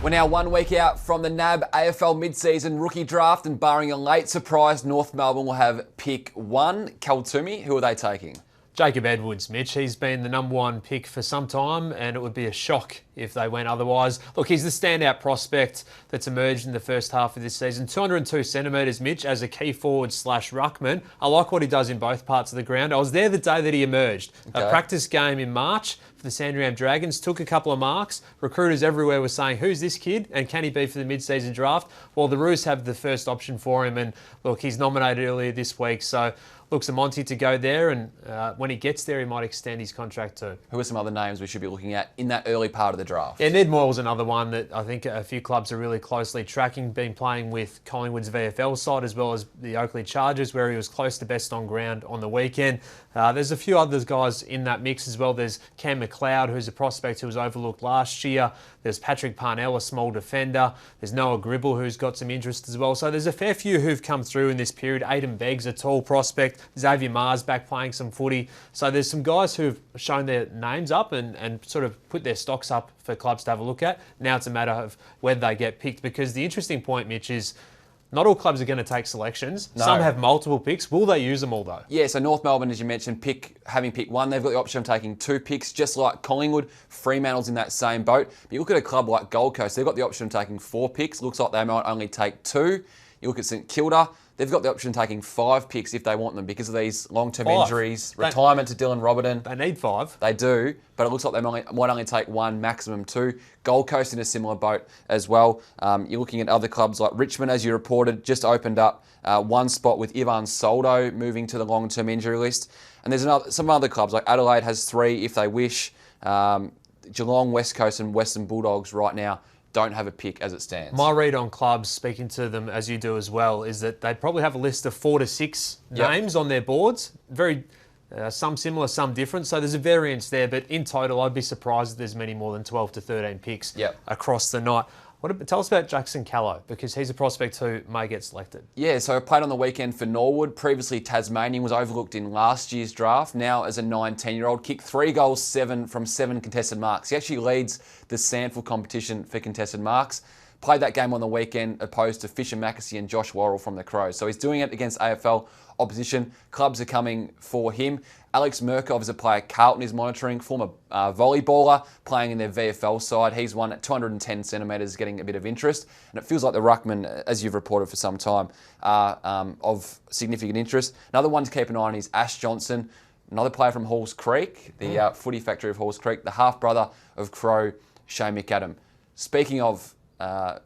We're now 1 week out from the NAB AFL mid-season rookie draft, and barring a late surprise, North Melbourne will have pick 1. Cal Toomey, who are they taking? Jacob Edwards, Mitch. He's been the number 1 pick for some time, and it would be a shock if they went otherwise. Look, he's the standout prospect that's emerged in the first half of this season. 202 centimetres, Mitch, as a key forward / ruckman. I like what he does in both parts of the ground. I was there the day that he emerged. Okay. A practice game in March for the Sandringham Dragons, took a couple of marks. Recruiters everywhere were saying, who's this kid and can he be for the mid-season draft? Well, the Roos have the first option for him, and look, he's nominated earlier this week, so looks a Monty to go there, and when he gets there, he might extend his contract too. Who are some other names we should be looking at in that early part of the draft? Yeah, Ned Moyle's another one that I think a few clubs are really closely tracking, been playing with Collingwood's VFL side as well as the Oakleigh Chargers, where he was close to best on ground on the weekend. There's a few other guys in that mix as well. There's Cam McLeod, who's a prospect who was overlooked last year. There's Patrick Parnell, a small defender. There's Noah Gribble, who's got some interest as well. So there's a fair few who've come through in this period. Aidan Beggs, a tall prospect. Xavier Mars back playing some footy. So there's some guys who've shown their names up and sort of put their stocks up for clubs to have a look at. Now it's a matter of whether they get picked, because the interesting point, Mitch, is not all clubs are going to take selections. No. Some have multiple picks. Will they use them all, though? Yeah, so North Melbourne, as you mentioned, having pick 1, they've got the option of taking 2 picks, just like Collingwood. Fremantle's in that same boat. But you look at a club like Gold Coast, they've got the option of taking 4 picks. Looks like they might only take 2. You look at St Kilda, they've got the option of taking 5 picks if they want them because of these long-term 5. injuries, retirement to Dylan Roberton. They need 5. They do, but it looks like they might only take 1, maximum 2. Gold Coast in a similar boat as well. You're looking at other clubs like Richmond, as you reported, just opened up 1 spot with Ivan Soldo moving to the long-term injury list. And there's some other clubs, like Adelaide has 3 if they wish. Geelong, West Coast and Western Bulldogs right now don't have a pick as it stands. My read on clubs, speaking to them as you do as well, is that they'd probably have a list of 4 to 6 names on their boards. Very, some similar, some different. So there's a variance there, but in total, I'd be surprised if there's many more than 12 to 13 picks across the night. Tell us about Jackson Callow, because he's a prospect who may get selected. Yeah, so played on the weekend for Norwood. Previously, Tasmanian, was overlooked in last year's draft. Now, as a 9-10-year-old, kicked 3 goals, 7 from 7 contested marks. He actually leads the SANFL competition for contested marks. Played that game on the weekend opposed to Fisher Mackesy and Josh Worrell from the Crows. So he's doing it against AFL opposition. Clubs are coming for him. Alex Murkov is a player Carlton is monitoring, former volleyballer, playing in their VFL side. He's one at 210 centimetres, getting a bit of interest. And it feels like the ruckman, as you've reported for some time, are of significant interest. Another one to keep an eye on is Ash Johnson, another player from Halls Creek, the footy factory of Halls Creek, the half-brother of Crow Shane McAdam. Speaking of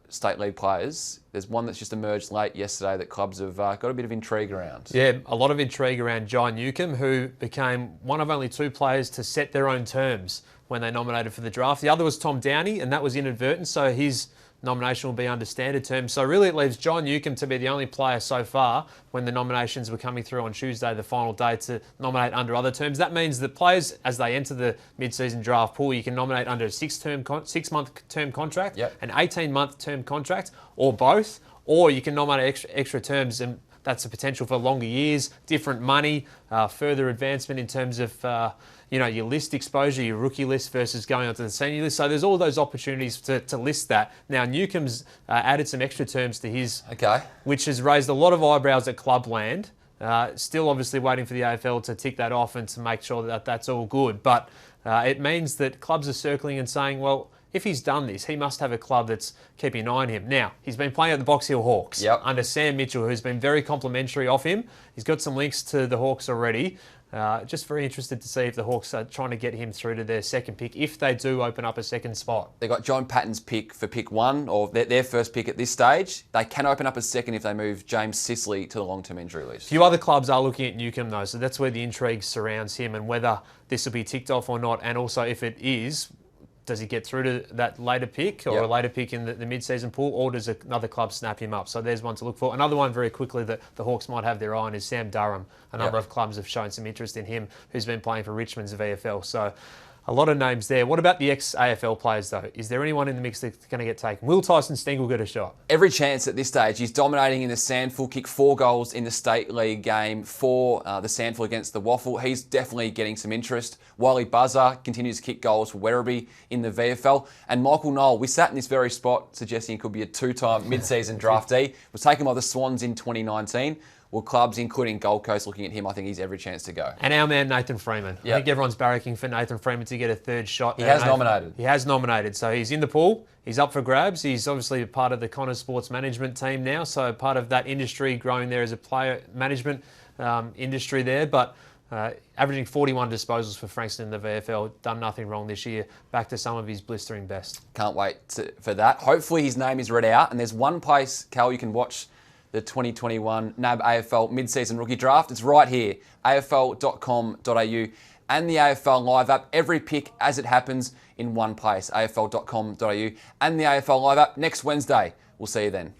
state league players, there's one that's just emerged late yesterday that clubs have got a bit of intrigue around. Yeah, a lot of intrigue around Jai Newcomb, who became one of only 2 players to set their own terms when they nominated for the draft. The other was Tom Downey, and that was inadvertent, so his nomination will be under standard terms. So really it leaves Jai Newcomb to be the only player so far, when the nominations were coming through on Tuesday, the final day, to nominate under other terms. That means that players, as they enter the mid-season draft pool, you can nominate under a 6-month term contract, an 18-month term contract, or both, or you can nominate extra terms, and that's the potential for longer years, different money, further advancement in terms of your list exposure, your rookie list versus going onto the senior list. So there's all those opportunities to list that. Now, Newcomb's added some extra terms to his, which has raised a lot of eyebrows at clubland. Still obviously waiting for the AFL to tick that off and to make sure that that's all good. But it means that clubs are circling and saying, well, if he's done this, he must have a club that's keeping an eye on him. Now, he's been playing at the Box Hill Hawks under Sam Mitchell, who's been very complimentary of him. He's got some links to the Hawks already. Just very interested to see if the Hawks are trying to get him through to their second pick, if they do open up a second spot. They've got John Patton's pick for pick 1, or their first pick at this stage. They can open up a second if they move James Sicily to the long-term injury list. A few other clubs are looking at Newcomb, though, so that's where the intrigue surrounds him, and whether this will be ticked off or not, and also if it is, does he get through to that later pick or a later pick in the mid-season pool, or does another club snap him up? So there's one to look for. Another one very quickly that the Hawks might have their eye on is Sam Durham. A number of clubs have shown some interest in him, who's been playing for Richmond's VFL. So A lot of names there. What about the ex-AFL players, though? Is there anyone in the mix that's going to get taken? Will Tyson Stengel get a shot? Every chance at this stage. He's dominating in the Sandful, kicked 4 goals in the State League game for the Sandful against the Waffle. He's definitely getting some interest. Wiley Buzzer continues to kick goals for Werribee in the VFL. And Michael Knoll, we sat in this very spot suggesting he could be a 2-time mid-season draftee. Was taken by the Swans in 2019. Well, clubs, including Gold Coast, looking at him, I think he's every chance to go. And our man, Nathan Freeman. Yep. I think everyone's barracking for Nathan Freeman to get a third shot. He has nominated. He has nominated. So he's in the pool. He's up for grabs. He's obviously a part of the Connors Sports Management team now, so part of that industry, growing there as a player management industry there. But averaging 41 disposals for Frankston in the VFL, done nothing wrong this year. Back to some of his blistering best. Can't wait for that. Hopefully his name is read out. And there's one place, Cal, you can watch the 2021 NAB AFL mid-season rookie draft. It's right here, afl.com.au and the AFL Live app. Every pick as it happens in one place, afl.com.au and the AFL Live app next Wednesday. We'll see you then.